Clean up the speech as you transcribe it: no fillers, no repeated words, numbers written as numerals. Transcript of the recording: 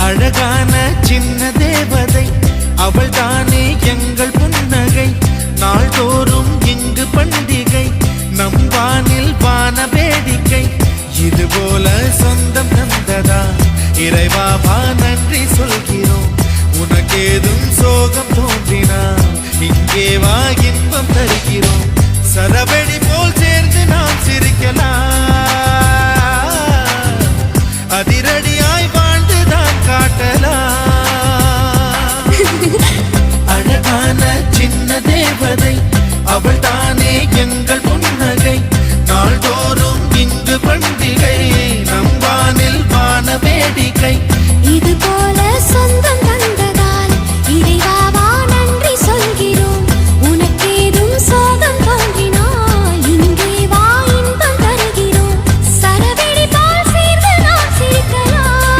அழகான சின்ன தேவதை அவள் தானே எங்கள் புன்னகை. நாள்தோறும் இங்கு பண்டிகை, நம் வானில் வான வேடிக்கை. இதுபோல சொந்தம் தந்ததா இறைவாவா நன்றி சொல்கிறோம். உனக்கேதும் சோகம் தோன்றினா இங்கே வா இன்பம் தருகிறோம். சரவெடி போல் சேர்ந்து நாம் சிரிக்கலாம், அதிரடியாய் வாழ்ந்துதான் காட்டலாம். அழகான சின்ன தேவதை அவள் தானே எங்க